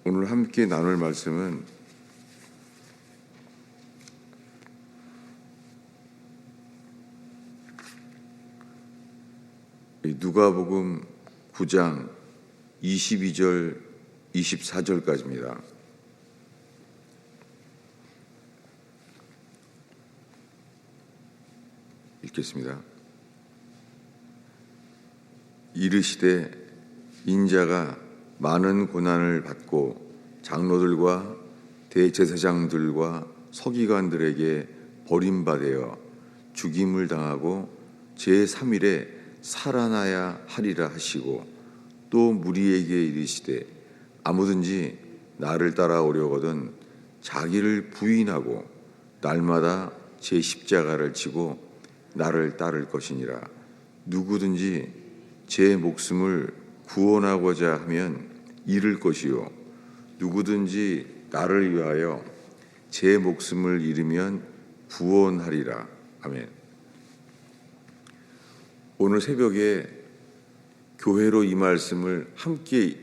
오늘 함께 나눌 말씀은 누가복음 9장 22절 24절까지입니다. 읽겠습니다. 이르시되 인자가 많은 고난을 받고 장로들과 대제사장들과 서기관들에게 버림받아 죽임을 당하고 제3일에 살아나야 하리라 하시고, 또 무리에게 이르시되 아무든지 나를 따라오려거든 자기를 부인하고 날마다 제 십자가를 지고 나를 따를 것이니라. 누구든지 제 목숨을 구원하고자 하면 잃을 것이요, 누구든지 나를 위하여 제 목숨을 잃으면 구원하리라. 아멘. 오늘 새벽에 교회로 이 말씀을 함께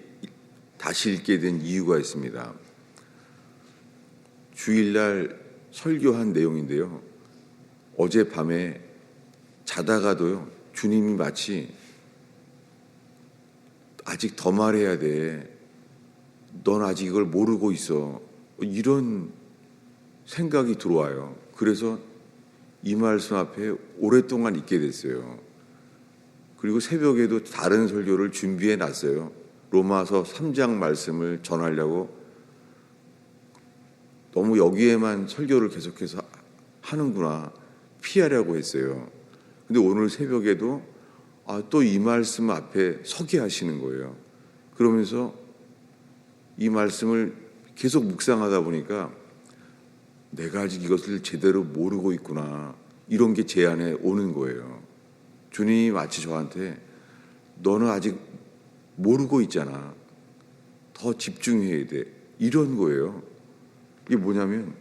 다시 읽게 된 이유가 있습니다. 주일날 설교한 내용인데요, 어젯밤에 자다가도요, 주님이 마치 아직 더 말해야 돼, 넌 아직 이걸 모르고 있어, 이런 생각이 들어와요. 그래서 이 말씀 앞에 오랫동안 있게 됐어요. 그리고 새벽에도 다른 설교를 준비해 놨어요. 로마서 3장 말씀을 전하려고. 너무 여기에만 설교를 계속해서 하는구나, 피하려고 했어요. 근데 오늘 새벽에도 또 이 말씀 앞에 서게 하시는 거예요. 그러면서 이 말씀을 계속 묵상하다 보니까 내가 아직 이것을 제대로 모르고 있구나, 이런 게 제 안에 오는 거예요. 주님이 마치 저한테 너는 아직 모르고 있잖아, 더 집중해야 돼, 이런 거예요. 이게 뭐냐면,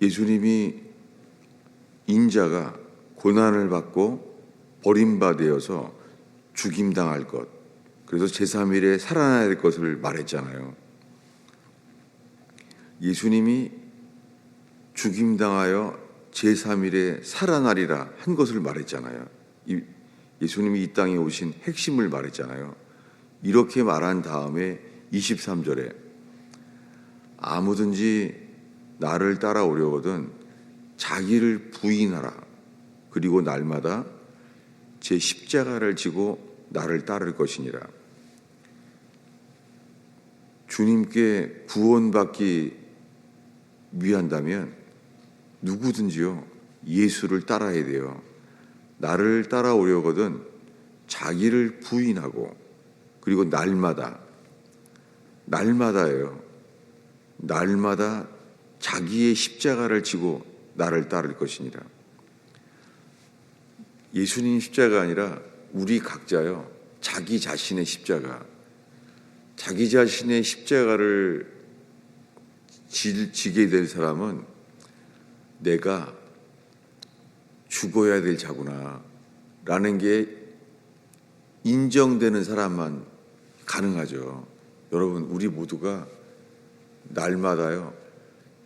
예수님이 인자가 고난을 받고 버림받아서 죽임당할 것, 그래서 제3일에 살아나야 될 것을 말했잖아요. 예수님이 죽임당하여 제3일에 살아나리라 한 것을 말했잖아요. 예수님이 이 땅에 오신 핵심을 말했잖아요. 이렇게 말한 다음에 23절에 아무든지 나를 따라오려거든 자기를 부인하라. 그리고 날마다 제 십자가를 지고 나를 따를 것이니라. 주님께 구원받기 위한다면 누구든지요, 예수를 따라야 돼요. 나를 따라오려거든 자기를 부인하고, 그리고 날마다예요. 날마다 자기의 십자가를 지고 나를 따를 것이니라. 예수님 십자가 아니라 우리 각자요, 자기 자신의 십자가, 자기 자신의 십자가를 지게 될 사람은 내가 죽어야 될 자구나 라는 게 인정되는 사람만 가능하죠. 여러분, 우리 모두가 날마다요,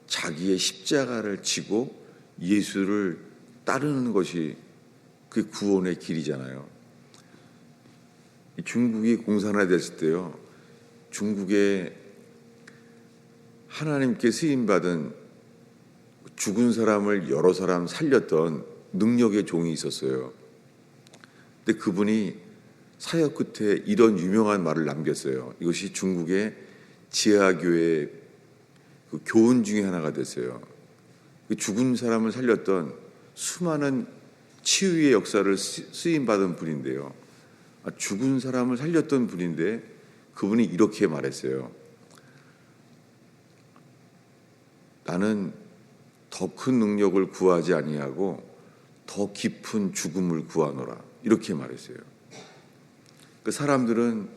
자기의 십자가를 지고 예수를 따르는 것이 그 구원의 길이잖아요. 중국이 공산화됐을 때요, 중국에 하나님께 쓰임받은 죽은 사람을 여러 사람 살렸던 능력의 종이 있었어요. 근데 그분이 사역 끝에 이런 유명한 말을 남겼어요. 이것이 중국의 지하교회의 그 교훈 중에 하나가 됐어요. 그 죽은 사람을 살렸던 수많은 치유의 역사를 쓰임받은 분인데요, 죽은 사람을 살렸던 분인데 그분이 이렇게 말했어요. 나는 더 큰 능력을 구하지 아니하고 더 깊은 죽음을 구하노라, 이렇게 말했어요. 그 사람들은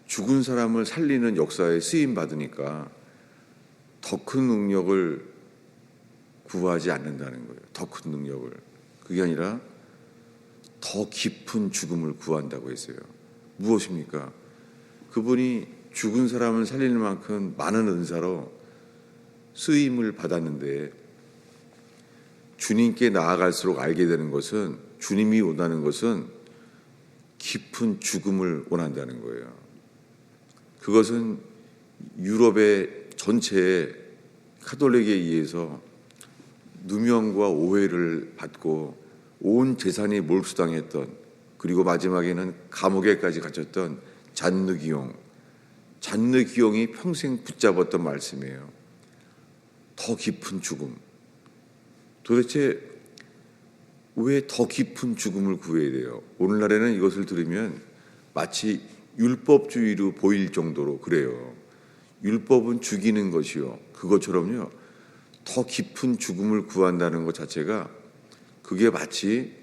죽은 사람을 살리는 역사에 쓰임 받으니까 더 큰 능력을 구하지 않는다는 거예요. 더 큰 능력을. 그게 아니라 더 더 깊은 죽음을 구한다고 했어요. 무엇입니까? 그분이 죽은 사람을 살리는 만큼 많은 은사로 쓰임을 받았는데 주님께 나아갈수록 알게 되는 것은, 주님이 원하는 것은 깊은 죽음을 원한다는 거예요. 그것은 유럽의 전체에 카톨릭에 의해서 누명과 오해를 받고 온 재산이 몰수당했던, 그리고 마지막에는 감옥에까지 갇혔던 잔느 기용이 평생 붙잡았던 말씀이에요. 더 깊은 죽음. 도대체 왜 더 깊은 죽음을 구해야 돼요? 오늘날에는 이것을 들으면 마치 율법주의로 보일 정도로 그래요. 율법은 죽이는 것이요. 그것처럼요, 더 깊은 죽음을 구한다는 것 자체가 그게 마치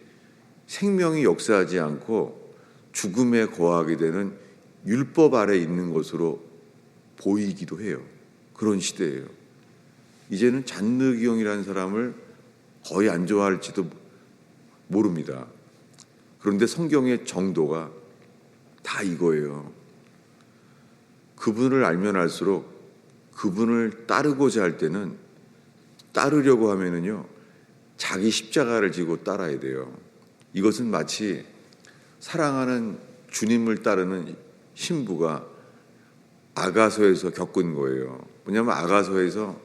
생명이 역사하지 않고 죽음에 거하게 되는 율법 아래 있는 것으로 보이기도 해요. 그런 시대예요. 이제는 잔느 기용이라는 사람을 거의 안 좋아할지도 모릅니다. 그런데 성경의 정도가 다 이거예요. 그분을 알면 알수록 그분을 따르고자 할 때는, 따르려고 하면은요, 자기 십자가를 지고 따라야 돼요. 이것은 마치 사랑하는 주님을 따르는 신부가 아가서에서 겪은 거예요. 뭐냐면 아가서에서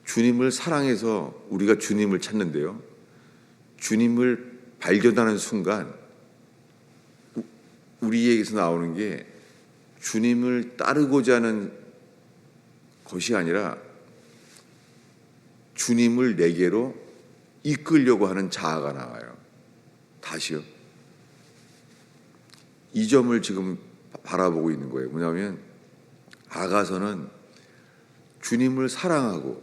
주님을 사랑해서 우리가 주님을 찾는데요, 주님을 발견하는 순간 우리에게서 나오는 게 주님을 따르고자 하는 것이 아니라 주님을 내게로 이끌려고 하는 자아가 나와요. 다시요. 이 점을 지금 바라보고 있는 거예요. 뭐냐면 아가서는 주님을 사랑하고,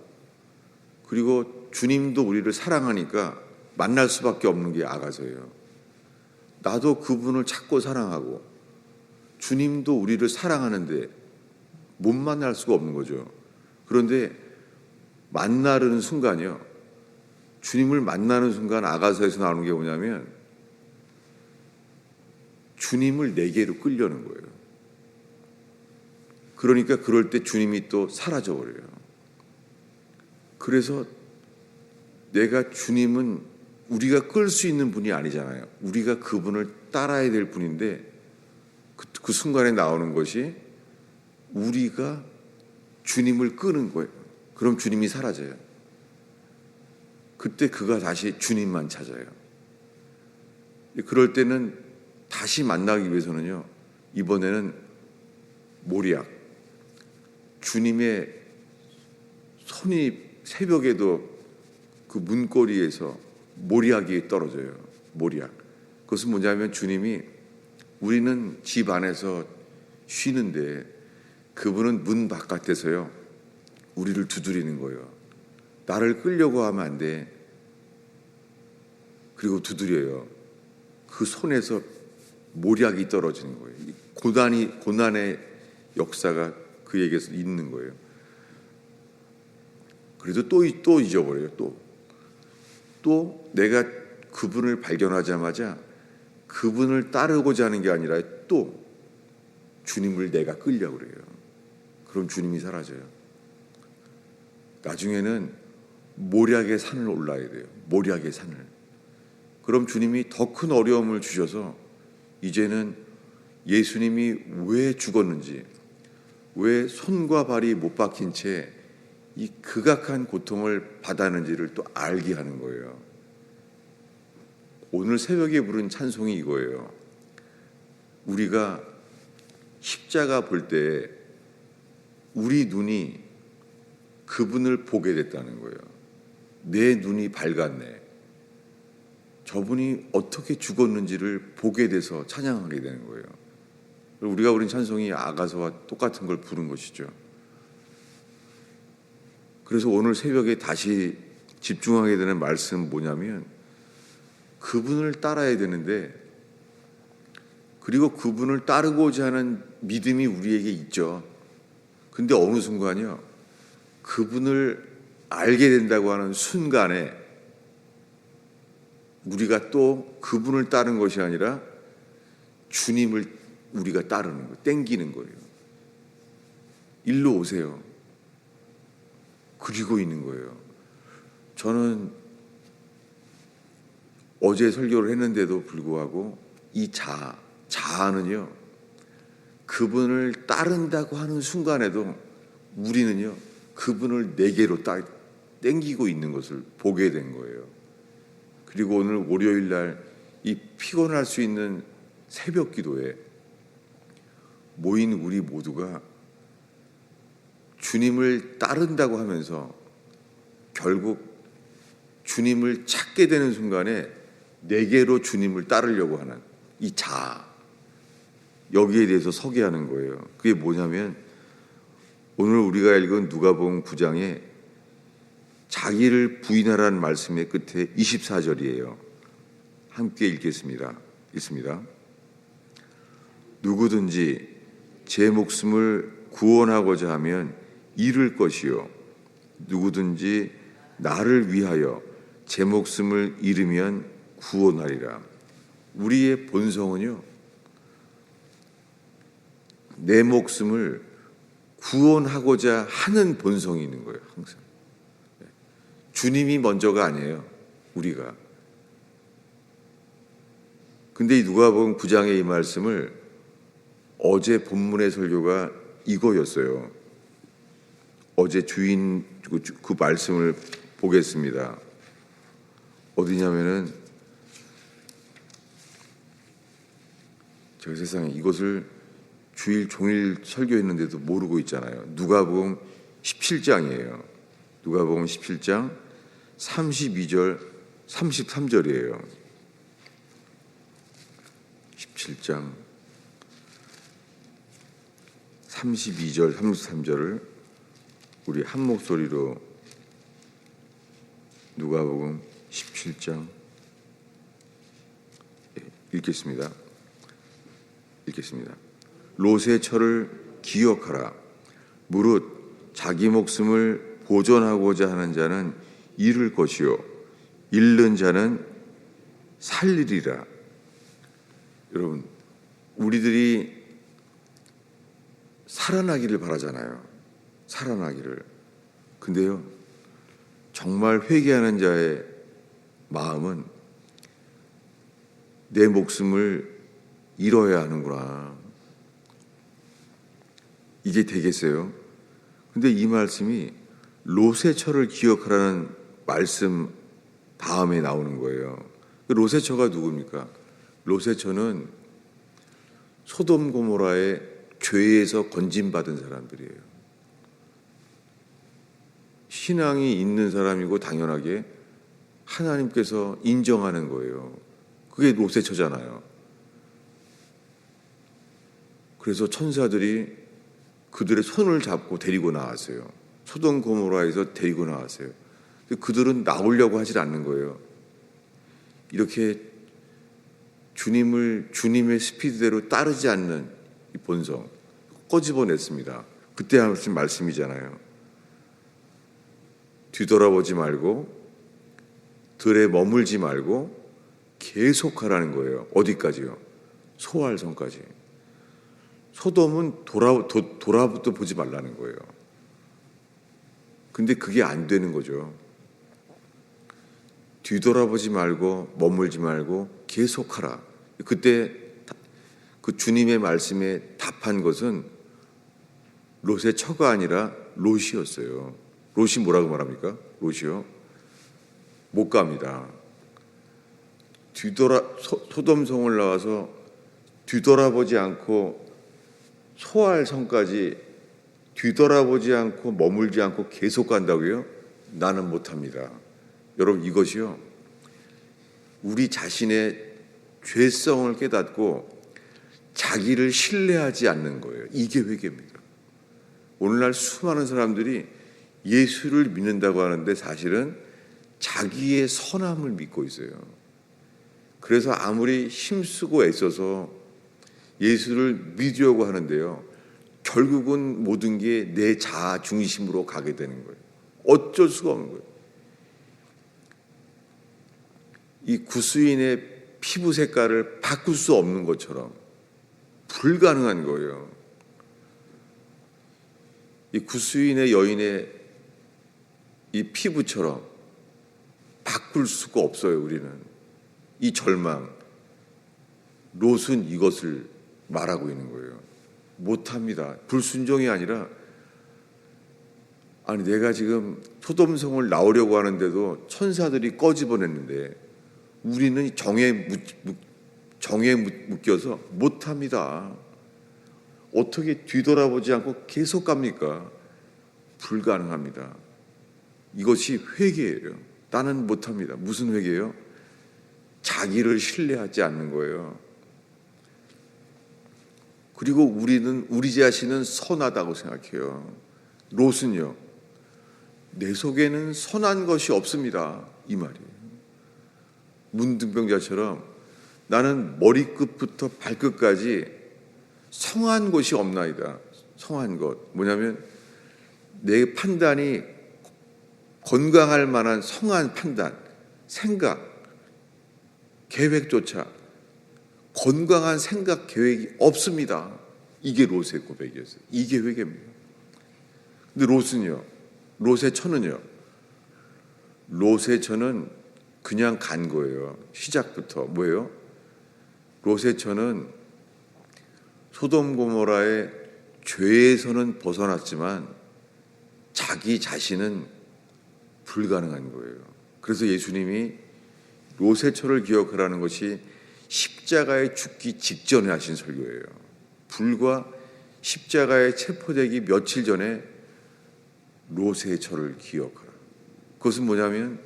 그리고 주님도 우리를 사랑하니까 만날 수밖에 없는 게 아가서예요. 나도 그분을 찾고 사랑하고 주님도 우리를 사랑하는데 못 만날 수가 없는 거죠. 그런데 만나는 순간이요, 주님을 만나는 순간 아가서에서 나오는 게 뭐냐면 주님을 내게로 끌려는 거예요. 그러니까 그럴 때 주님이 또 사라져 버려요. 그래서 내가 주님은 우리가 끌 수 있는 분이 아니잖아요. 우리가 그분을 따라야 될 분인데 그 순간에 나오는 것이 우리가 주님을 끄는 거예요. 그럼 주님이 사라져요. 그때 그가 다시 주님만 찾아요. 그럴 때는 다시 만나기 위해서는요, 이번에는 모리약, 주님의 손이 새벽에도 그 문고리에서 모리약이 떨어져요. 모리약. 그것은 뭐냐면 주님이, 우리는 집 안에서 쉬는데 그분은 문 바깥에서요 우리를 두드리는 거예요. 나를 끌려고 하면 안 돼. 그리고 두드려요. 그 손에서 모략이 떨어지는 거예요. 고난의 역사가 그에게서 있는 거예요. 그래도 또 잊어버려요. 또 내가 그분을 발견하자마자 그분을 따르고자 하는 게 아니라 또 주님을 내가 끌려고 그래요. 그럼 주님이 사라져요. 나중에는 모략의 산을 올라야 돼요. 모략의 산을. 그럼 주님이 더 큰 어려움을 주셔서 이제는 예수님이 왜 죽었는지, 왜 손과 발이 못 박힌 채 이 극악한 고통을 받았는지를 또 알게 하는 거예요. 오늘 새벽에 부른 찬송이 이거예요. 우리가 십자가 볼 때 우리 눈이 그분을 보게 됐다는 거예요. 내 눈이 밝았네. 저분이 어떻게 죽었는지를 보게 돼서 찬양하게 되는 거예요. 우리가 부른 찬송이 아가서와 똑같은 걸 부른 것이죠. 그래서 오늘 새벽에 다시 집중하게 되는 말씀은 뭐냐면, 그분을 따라야 되는데, 그리고 그분을 따르고자 하는 믿음이 우리에게 있죠. 근데 어느 순간이요, 그분을 알게 된다고 하는 순간에 우리가 또 그분을 따르는 것이 아니라 주님을 우리가 따르는 거예요. 땡기는 거예요. 일로 오세요. 그리고 있는 거예요. 저는 어제 설교를 했는데도 불구하고 이 자아는요, 그분을 따른다고 하는 순간에도 우리는요, 그분을 내게로 땡기고 있는 것을 보게 된 거예요. 그리고 오늘 월요일 날 이 피곤할 수 있는 새벽 기도에 모인 우리 모두가 주님을 따른다고 하면서 결국 주님을 찾게 되는 순간에 내게로 주님을 따르려고 하는 이 자아, 여기에 대해서 서게 하는 거예요. 그게 뭐냐면 오늘 우리가 읽은 누가복음 9장에 자기를 부인하라는 말씀의 끝에 24절이에요. 함께 읽겠습니다. 읽습니다. 누구든지 제 목숨을 구원하고자 하면 잃을 것이요, 누구든지 나를 위하여 제 목숨을 잃으면 구원하리라. 우리의 본성은요, 내 목숨을 구원하고자 하는 본성이 있는 거예요. 항상 주님이 먼저가 아니에요, 우리가. 근데 이 누가복음 9장의 이 말씀을 어제 본문의 설교가 이거였어요. 어제 주인 그 말씀을 보겠습니다. 어디냐면은 제가 세상에 이것을 주일 종일 설교했는데도 모르고 있잖아요. 누가복음 17장이에요. 누가복음 17장 32절 33절이에요. 17장 32절 33절을 우리 한 목소리로 누가복음 17장 읽겠습니다. 롯의 처를 기억하라. 무릇 자기 목숨을 보존하고자 하는 자는 잃을 것이요, 잃는 자는 살리리라. 여러분, 우리들이 살아나기를 바라잖아요. 살아나기를. 근데요, 정말 회개하는 자의 마음은 내 목숨을 잃어야 하는구나, 이게 되겠어요? 근데 이 말씀이 롯의 처를 기억하라는 말씀 다음에 나오는 거예요. 롯의 처가 누굽니까? 롯의 처는 소돔 고모라의 죄에서 건진받은 사람들이에요. 신앙이 있는 사람이고 당연하게 하나님께서 인정하는 거예요. 그게 롯의 처잖아요. 그래서 천사들이 그들의 손을 잡고 데리고 나왔어요. 소돔 고모라에서 데리고 나왔어요. 그들은 나오려고 하질 않는 거예요. 이렇게 주님의 스피드대로 따르지 않는 이 본성 꺼집어냈습니다. 그때 하신 말씀이잖아요. 뒤돌아보지 말고 들에 머물지 말고 계속하라는 거예요. 어디까지요? 소알성까지. 소돔은 돌아부터 보지 말라는 거예요. 근데 그게 안 되는 거죠. 뒤돌아보지 말고 머물지 말고 계속하라. 그때 그 주님의 말씀에 답한 것은 롯의 처가 아니라 롯이었어요. 롯이 뭐라고 말합니까? 롯이요? 못 갑니다. 소돔성을 나와서 뒤돌아보지 않고 소알성까지 뒤돌아보지 않고 머물지 않고 계속 간다고요? 나는 못합니다. 여러분, 이것이요, 우리 자신의 죄성을 깨닫고 자기를 신뢰하지 않는 거예요. 이게 회개입니다. 오늘날 수많은 사람들이 예수를 믿는다고 하는데 사실은 자기의 선함을 믿고 있어요. 그래서 아무리 힘쓰고 애써서 예수를 믿으려고 하는데요, 결국은 모든 게 내 자아 중심으로 가게 되는 거예요. 어쩔 수가 없는 거예요. 이 구수인의 피부 색깔을 바꿀 수 없는 것처럼 불가능한 거예요. 이 구수인의 여인의 이 피부처럼 바꿀 수가 없어요. 우리는 이 절망, 롯은 이것을 말하고 있는 거예요. 못합니다. 불순종이 아니라, 아니 내가 지금 소돔성을 나오려고 하는데도 천사들이 꺼집어냈는데 우리는 정에 묶여서 못합니다. 어떻게 뒤돌아보지 않고 계속 갑니까? 불가능합니다. 이것이 회개예요. 나는 못합니다. 무슨 회개예요? 자기를 신뢰하지 않는 거예요. 그리고 우리 자신은 선하다고 생각해요. 롯은요, 내 속에는 선한 것이 없습니다. 이 말이에요. 문둥병자처럼 나는 머리끝부터 발끝까지 성한 것이 없나이다. 성한 것. 뭐냐면 내 판단이 건강할 만한 성한 판단, 생각, 계획조차 건강한 생각, 계획이 없습니다. 이게 롯의 고백이었어요. 이게 회개입니다. 근데 롯의 처는요. 롯의 처는 그냥 간 거예요. 시작부터. 뭐예요? 롯의 처는 소돔 고모라의 죄에서는 벗어났지만 자기 자신은 불가능한 거예요. 그래서 예수님이 롯의 처를 기억하라는 것이 십자가에 죽기 직전에 하신 설교예요. 불과 십자가에 체포되기 며칠 전에 롯의 처를 기억하라. 그것은 뭐냐면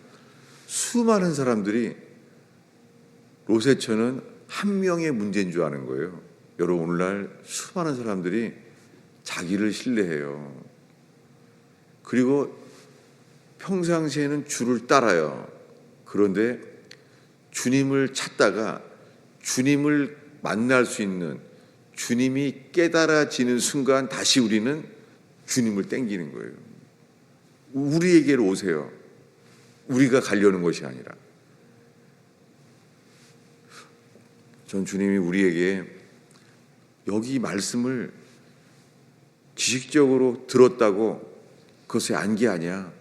수많은 사람들이 롯의 처는 한 명의 문제인 줄 아는 거예요. 여러분, 오늘날 수많은 사람들이 자기를 신뢰해요. 그리고 평상시에는 주를 따라요. 그런데 주님을 찾다가 주님을 만날 수 있는, 주님이 깨달아지는 순간 다시 우리는 주님을 땡기는 거예요. 우리에게로 오세요. 우리가 가려는 것이 아니라. 전 주님이 우리에게 여기 말씀을 지식적으로 들었다고 그것이 안게 아니야.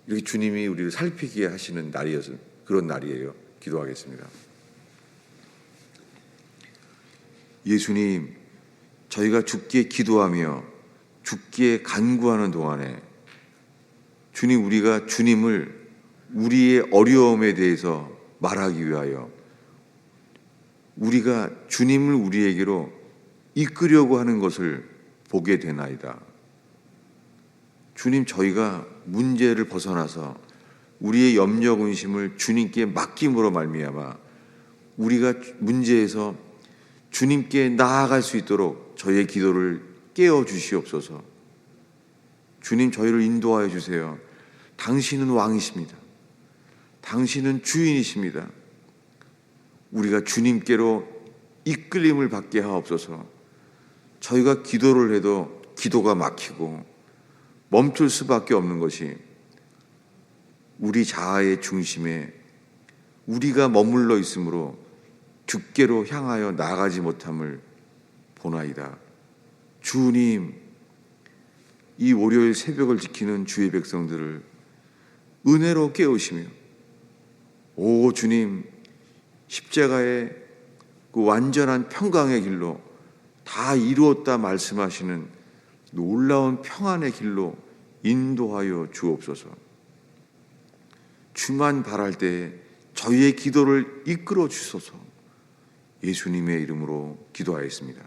이렇게 주님이 우리를 살피게 하시는 날이어서 그런 날이에요. 기도하겠습니다. 예수님, 저희가 죽기에 기도하며 죽기에 간구하는 동안에 주님, 우리가 주님을 우리의 어려움에 대해서 말하기 위하여 우리가 주님을 우리에게로 이끌려고 하는 것을 보게 되나이다. 주님, 저희가 문제를 벗어나서 우리의 염려 근심을 주님께 맡김으로 말미암아 우리가 문제에서 주님께 나아갈 수 있도록 저희의 기도를 깨워 주시옵소서. 주님, 저희를 인도하여 주세요. 당신은 왕이십니다. 당신은 주인이십니다. 우리가 주님께로 이끌림을 받게 하옵소서. 저희가 기도를 해도 기도가 막히고 멈출 수밖에 없는 것이 우리 자아의 중심에 우리가 머물러 있으므로 주께로 향하여 나아가지 못함을 보나이다. 주님, 이 월요일 새벽을 지키는 주의 백성들을 은혜로 깨우시며, 오 주님, 십자가의 그 완전한 평강의 길로 다 이루었다 말씀하시는 놀라운 평안의 길로 인도하여 주옵소서. 주만 바랄 때에 저희의 기도를 이끌어 주소서. 예수님의 이름으로 기도하였습니다.